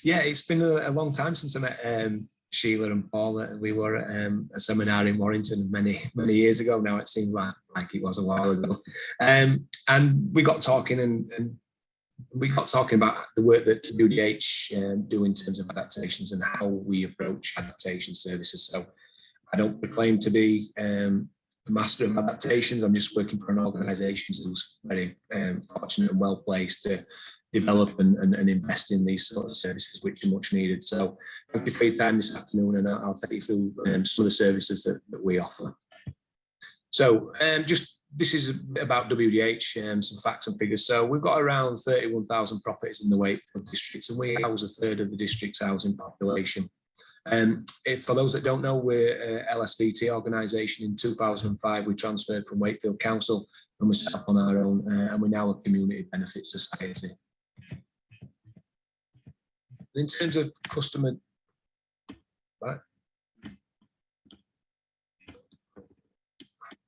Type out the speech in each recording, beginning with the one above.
Yeah, it's been a long time since I met Sheila and Paula. We were at a seminar in Warrington many years ago now. It seems like it was a while ago. And we got talking and we got talking about the work that WDH do in terms of adaptations and how we approach adaptation services. So I don't proclaim to be a master of adaptations. I'm just working for an organisation who's very fortunate and well placed to develop and invest in these sort of services, which are much needed. So thank you for your time this afternoon, and I'll take you through some of the services that we offer. So this is about WDH, some facts and figures. So we've got around 31,000 properties in the Wakefield districts, and we house a third of the district's housing population. For those that don't know, we're an LSVT organisation. In 2005, we transferred from Wakefield Council and we set up on our own, and we're now a community benefit society. In terms of customer, right?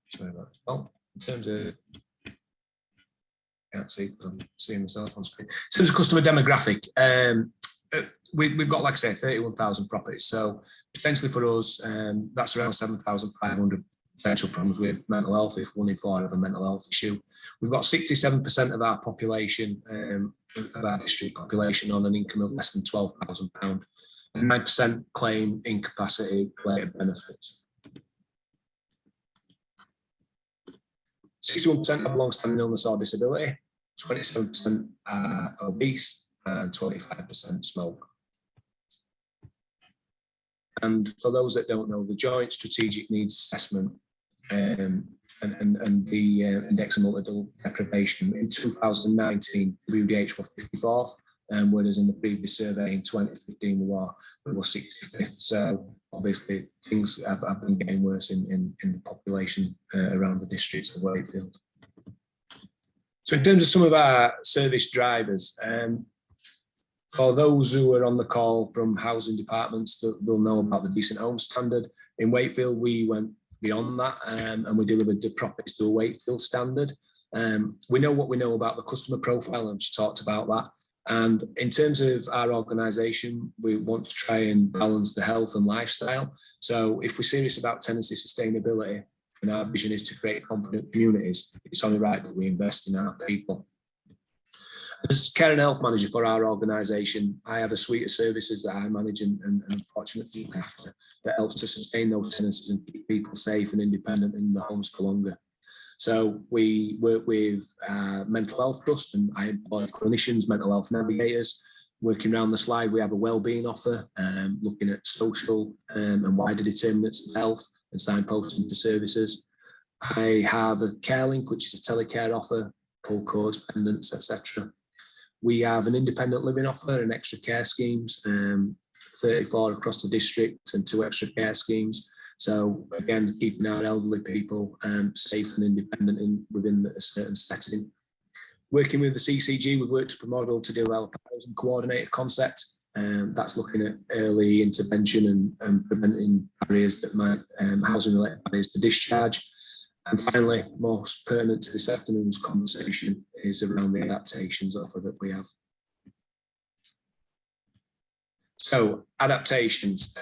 Sorry about that. Oh, in terms of, can't see because I'm seeing myself on screen. In terms of customer demographic, we've got, like I say, 31,000 properties. So potentially for us, that's around 7,500 potential problems with mental health, if 1 in 4 have a mental health issue. We've got 67% of our population, of our district population, on an income of less than £12,000, and 9% claim incapacity related benefits. 61% have long-standing illness or disability, 27% are obese, and 25% smoke. And for those that don't know, the Joint Strategic Needs Assessment and the Index of Multiple Deprivation in 2019, WDH was 54th, whereas in the previous survey in 2015 we were 65th. So obviously things have been getting worse in the population around the districts of Wakefield. So in terms of some of our service drivers, for those who are on the call from housing departments, they'll know about the Decent Home Standard. In Wakefield, we went beyond that and we delivered the properties to a Wakefield standard. We know what we know about the customer profile, I've just talked about that. And in terms of our organisation, we want to try and balance the health and lifestyle. So if we're serious about tenancy sustainability, and our vision is to create confident communities, it's only right that we invest in our people. As care and health manager for our organisation, I have a suite of services that I manage and I'm fortunate to look after that helps to sustain those tenancies and keep people safe and independent in the homes for longer. So we work with mental health trust, and I employ clinicians, mental health navigators. Working around the slide, we have a wellbeing offer, looking at social and wider determinants of health and signposting to services. I have a care link, which is a telecare offer, pull codes, pendants, etc. We have an independent living offer and extra care schemes, 34 across the district and 2 extra care schemes. So again, keeping our elderly people safe and independent within a certain setting. Working with the CCG, we've worked up a model to develop a housing coordinated concept. That's looking at early intervention and preventing barriers that might, housing related barriers to discharge. And finally, most pertinent to this afternoon's conversation is around the adaptations offer that we have. So adaptations.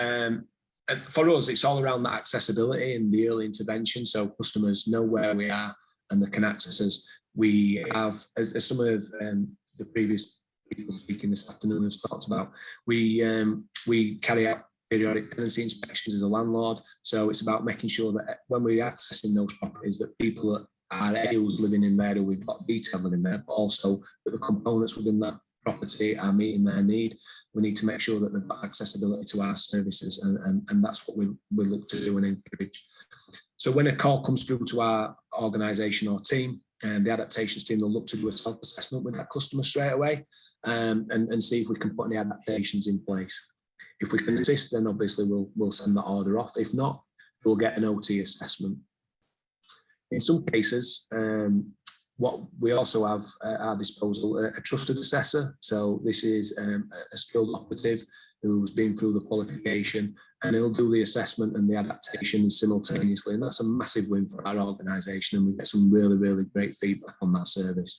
For us, it's all around that accessibility and the early intervention, so customers know where we are and they can access us. We have, as some of the previous people speaking this afternoon have talked about, we carry out periodic tenancy inspections as a landlord. So it's about making sure that when we're accessing those properties, that people that are who's living in there, who we've got detail living there, but also that the components within that property are meeting their need. We need to make sure that they've got accessibility to our services, and that's what we look to do and encourage. So when a call comes through to our organisation or team, and the adaptations team will look to do a self-assessment with that customer straight away and see if we can put any adaptations in place. If we can assist, then obviously we'll send that order off. If not, we'll get an OT assessment. In some cases, what we also have at our disposal, a trusted assessor. So this is a skilled operative who's been through the qualification, and he'll do the assessment and the adaptation simultaneously. And that's a massive win for our organisation, and we get some really, really great feedback on that service.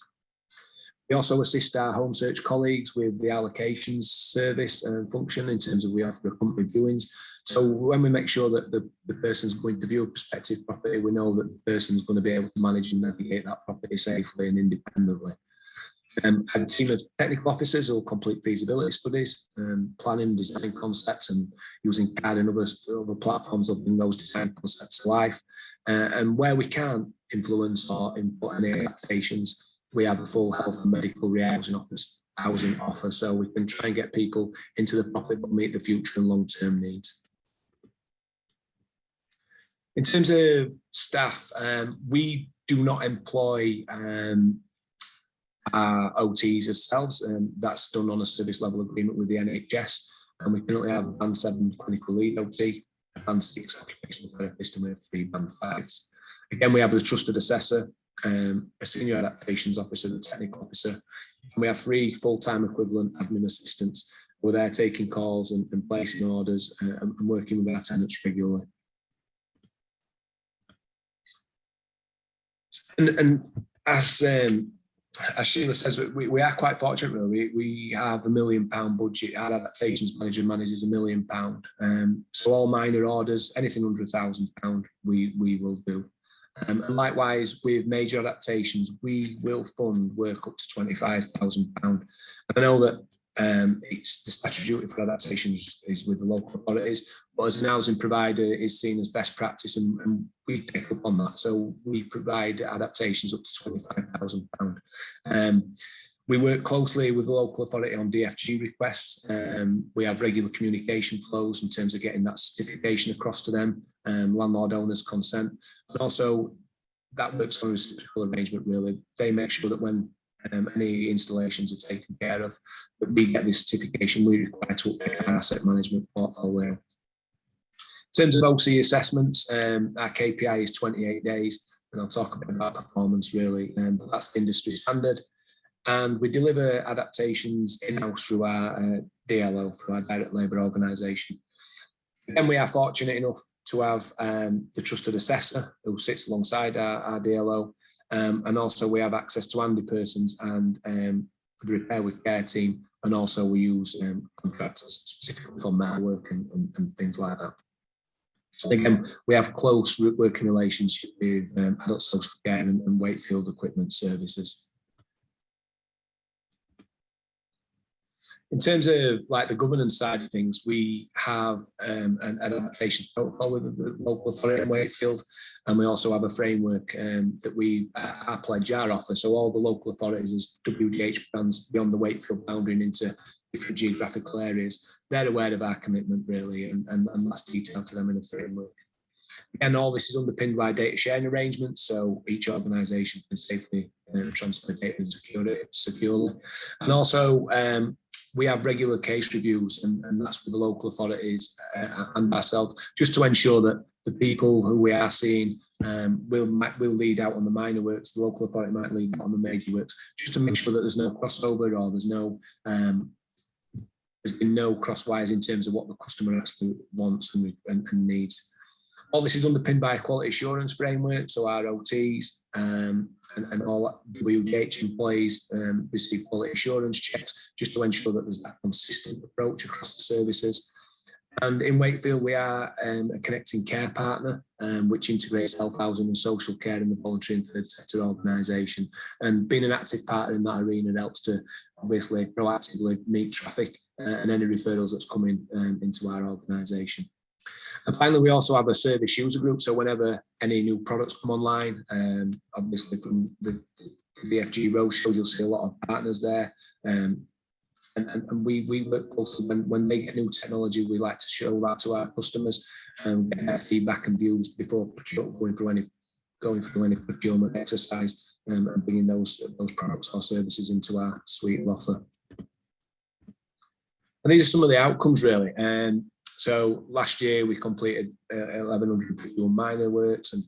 We also assist our home search colleagues with the allocations service and function in terms of we offer accompanied viewings. So when we make sure that the person's going to view a prospective property, we know that the person's going to be able to manage and navigate that property safely and independently. A team of technical officers will complete feasibility studies, planning, design concepts, and using CAD and other platforms will bring those design concepts to life. And where we can't influence or input any adaptations, we have a full health and medical housing offer, so we can try and get people into the property that meet the future and long-term needs. In terms of staff, we do not employ our OTs ourselves, and that's done on a service level agreement with the NHS. And we currently have a Band 7 clinical lead OT, a Band 6 occupational therapist, and we have 3 Band 5s. Again, we have the trusted assessor, a senior adaptations officer, the technical officer, and we have 3 full-time equivalent admin assistants who are there taking calls and placing orders and working with our tenants regularly. And as Sheila says, we are quite fortunate, really. We have £1 million budget. Our adaptations manager manages £1 million. So all minor orders, anything under £1,000, we will do. And likewise, with major adaptations, we will fund work up to £25,000. I know that it's the statutory duty for adaptations is with the local authorities, but as an housing provider is seen as best practice, and we take up on that. So we provide adaptations up to £25,000. We work closely with the local authority on DFG requests. We have regular communication flows in terms of getting that certification across to them, landlord owners' consent. And also that works on a reciprocal arrangement, really. They make sure that when any installations are taken care of, that we get this certification, we require to update our asset management portfolio. In terms of OC assessments, our KPI is 28 days, and I'll talk a bit about performance, really, but that's the industry standard. And we deliver adaptations in-house through our DLO, through our direct labour organisation. Then we are fortunate enough to have the trusted assessor who sits alongside our DLO, and also we have access to handy persons and the repair with care team, and also we use contractors specifically for metal work and things like that. So again, we have close working relationship with adult social care and Wakefield Equipment Services. In terms of like the governance side of things, we have an adaptations protocol with the local authority in Wakefield, and we also have a framework that we our pledge our offer. So all the local authorities as WDH brands beyond the Wakefield boundary and into different geographical areas, they're aware of our commitment, really, and that's detailed to them in a framework. Again, all this is underpinned by data sharing arrangements, so each organisation can safely transfer data securely. And also, we have regular case reviews, and that's with the local authorities and ourselves, just to ensure that the people who we are seeing will lead out on the minor works, the local authority might lead out on the major works, just to make sure that there's no crossover or there's been no crosswires in terms of what the customer actually wants and needs. All this is underpinned by a quality assurance framework, so our OTs and all WDH employees receive quality assurance checks just to ensure that there's that consistent approach across the services. And in Wakefield, we are a connecting care partner, which integrates health, housing and social care in the voluntary and third sector organisation. And being an active partner in that arena helps to obviously proactively meet traffic and any referrals that's coming into our organisation. And finally, we also have a service user group. So whenever any new products come online, obviously from the BFG roadshows, you'll see a lot of partners there. And we work closely when they get new technology, we like to show that to our customers and get their feedback and views before going through any procurement exercise and bringing those products or services into our suite of offer. And these are some of the outcomes, really. So last year we completed 1,151 minor works and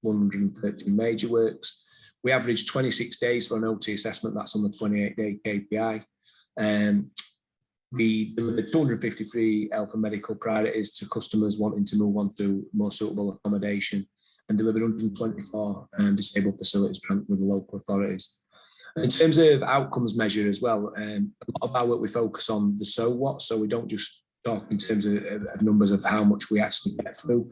113 major works. We averaged 26 days for an OT assessment. That's on the 28-day KPI. We delivered 253 health and medical priorities to customers wanting to move on to more suitable accommodation, and delivered 124 disabled facilities grant with the local authorities. In terms of outcomes measure as well, a lot of our work we focus on the so what, so we don't just talk in terms of numbers of how much we actually get through.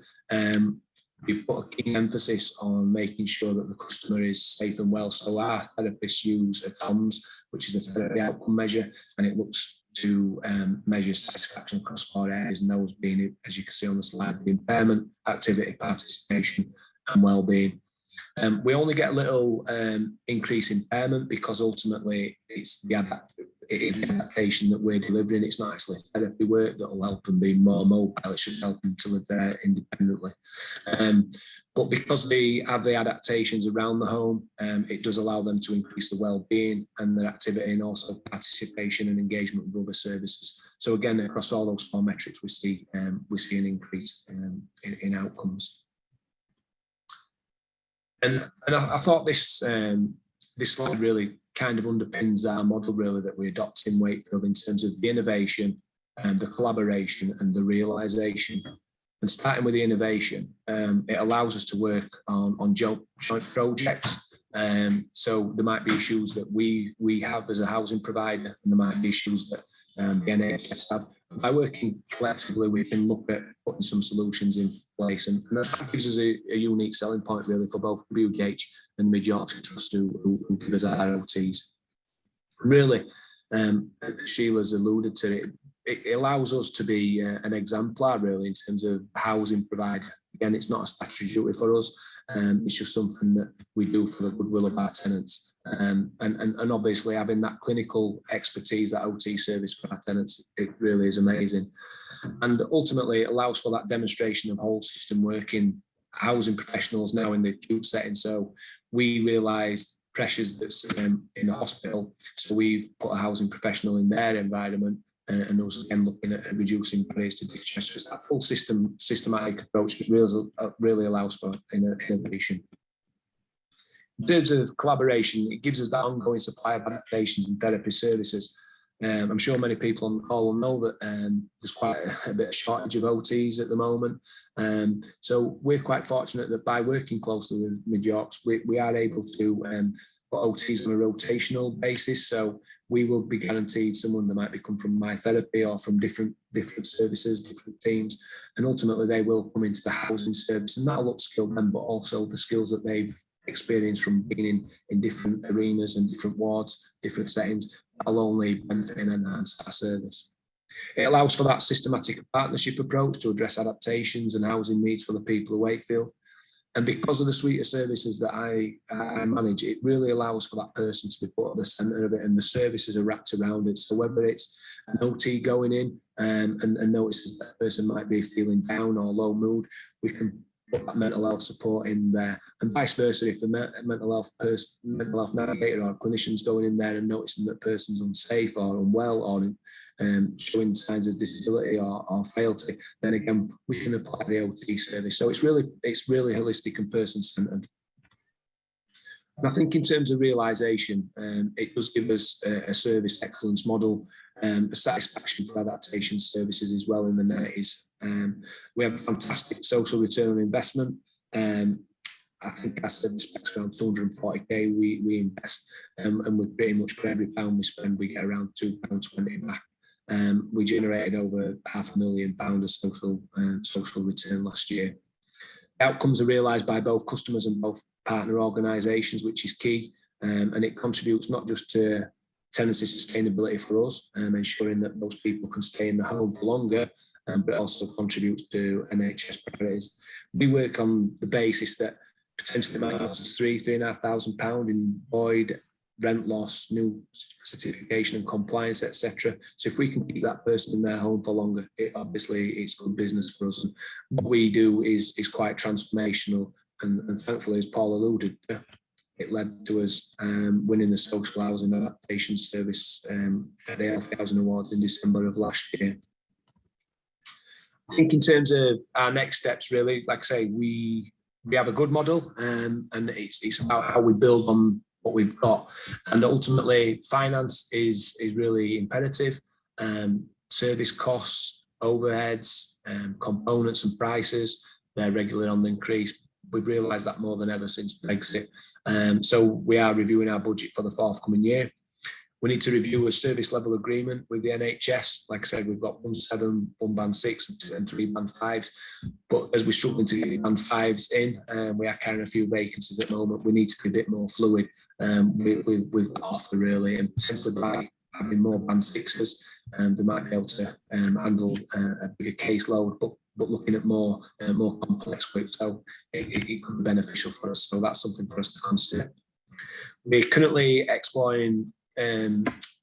We put a key emphasis on making sure that the customer is safe and well. So our therapists use a FOMS, which is a therapy outcome measure, and it looks to measure satisfaction across 4 areas, and those being, as you can see on the slide, the impairment, activity, participation, and well-being. We only get a little increase in impairment because ultimately it is the adaptation that we're delivering. It's not actually therapy work that will help them be more mobile. It should help them to live there independently. But because they have the adaptations around the home, it does allow them to increase the well-being and their activity, and also participation and engagement with other services. So again, across all those 4 metrics, we see an increase in outcomes. And I thought this slide really kind of underpins our model really that we adopt in Wakefield in terms of the innovation and the collaboration and the realisation. And starting with the innovation, it allows us to work on joint projects. So there might be issues that we have as a housing provider, and there might be issues that the NHS have. By working collectively, we can look at putting some solutions in place, and that gives us a unique selling point really for both WDH and Mid Yorkshire Trust who give us our OTs. Really, Sheila's alluded to it. It allows us to be an exemplar really in terms of housing provider. Again, it's not a statutory duty for us. It's just something that we do for the goodwill of our tenants. And obviously having that clinical expertise, that OT service for our tenants, it really is amazing. And ultimately it allows for that demonstration of whole system working housing professionals now in the acute setting. So we realise pressures that's in the hospital. So we've put a housing professional in their environment, and also again looking at reducing barriers to discharge. It's that full systematic approach that really allows for innovation. In terms of collaboration, it gives us that ongoing supply of adaptations and therapy services. I'm sure many people on the call will know that there's quite a bit of shortage of OTs at the moment. So we're quite fortunate that by working closely with Mid Yorks, we are able to put OTs on a rotational basis. So we will be guaranteed someone that might come from my therapy or from different services, different teams, and ultimately they will come into the housing service, and that'll upskill them, but also the skills that they've experienced from being in different arenas and different wards, different settings, that'll only benefit and enhance our service. It allows for that systematic partnership approach to address adaptations and housing needs for the people of Wakefield. And because of the suite of services that I manage, it really allows for that person to be put at the centre of it, and the services are wrapped around it. So whether it's an OT going in and notices that person might be feeling down or low mood, we can put that mental health support in there, and vice versa. If the mental health navigator or clinician's going in there and noticing that person's unsafe or unwell or showing signs of disability or frailty, then again we can apply the OT service. So it's really holistic and person-centred. And I think in terms of realisation, it does give us a service excellence model, a satisfaction for adaptation services as well in the 90s. We have a fantastic social return on investment. I think I said this back around 240k we invest, and we pretty much for every pound we spend, we get around £2.20 back. We generated over £500,000 of social return last year. The outcomes are realised by both customers and both partner organisations, which is key, and it contributes not just to tenancy sustainability for us, ensuring that those people can stay in the home for longer, but also contributes to NHS priorities. We work on the basis that potentially might cost us £3,500 in void, rent loss, new certification and compliance, etc. So if we can keep that person in their home for longer, it's good business for us. And what we do is quite transformational, and thankfully, as Paul alluded to, it led to us winning the social housing adaptation service at the Healthy Housing Awards in December of last year. I think in terms of our next steps, really, like I say, we have a good model, and it's about how we build on what we've got. And ultimately, finance is really imperative. Service costs, overheads, components and prices, they're regularly on the increase. we've realised that more than ever since Brexit. So we are reviewing our budget for the forthcoming year. We need to review a service level agreement with the NHS. Like I said, we've got 1 band 6 and 3 band 5s. But as we're struggling to get band 5s in, we are carrying a few vacancies at the moment. We need to be a bit more fluid with that offer, really, and potentially by having more band 6s, they might be able to handle a bigger caseload, but looking at more complex work. So it could be beneficial for us. So that's something for us to consider. We're currently exploring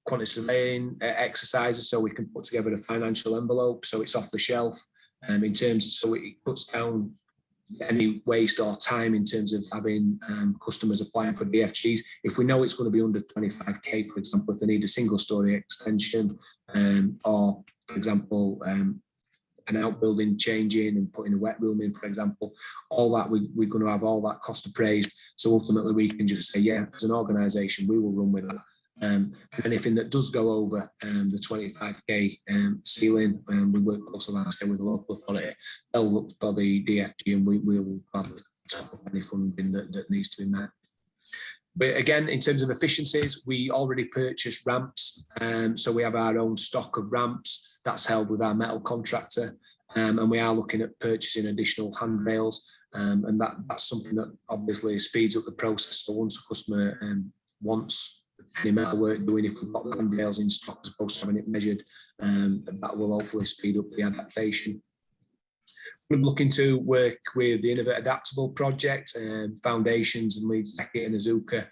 quantity surveying exercises so we can put together a financial envelope so it's off the shelf in terms of, so it cuts down any waste or time in terms of having customers applying for DFGs. If we know it's going to be under 25k, for example, if they need a single story extension or, for example, an outbuilding changing and putting a wet room in, for example, all that we're going to have all that cost appraised. So ultimately we can just say, yeah, as an organisation, we will run with that. Anything that does go over the 25k ceiling, we work closely with the local authority. They'll look for the DFG and we will gladly top up any funding that needs to be met. But again, in terms of efficiencies, we already purchased ramps, so we have our own stock of ramps that's held with our metal contractor, and we are looking at purchasing additional handrails, and that's something that obviously speeds up the process. So once a customer wants any metal work doing, if we've got the handrails in stock as opposed to having it measured, that will hopefully speed up the adaptation. We're looking to work with the Innovate Adaptable project, Foundations and Leeds Beckett and Azuka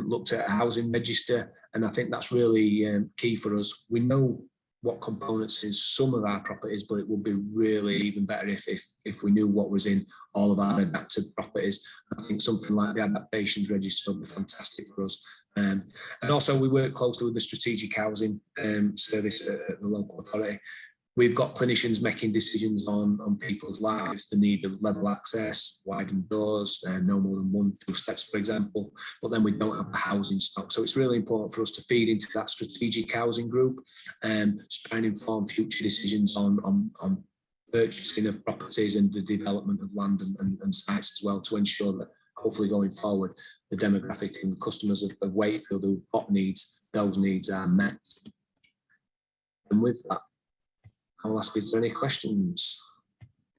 looked at a housing register, and I think that's really key for us. We know what components in some of our properties, but it would be really even better if we knew what was in all of our adapted properties. I think something like the adaptations register would be fantastic for us. And also we work closely with the strategic housing service at the local authority. We've got clinicians making decisions on people's lives, the need of level access, widened doors, no more than 1 2 steps, for example, but then we don't have the housing stock. So it's really important for us to feed into that strategic housing group to try and inform future decisions on purchasing of properties and the development of land and sites as well, to ensure that hopefully going forward, the demographic and customers of Wakefield who've got needs, those needs are met. And with that, I'll ask if there are any questions.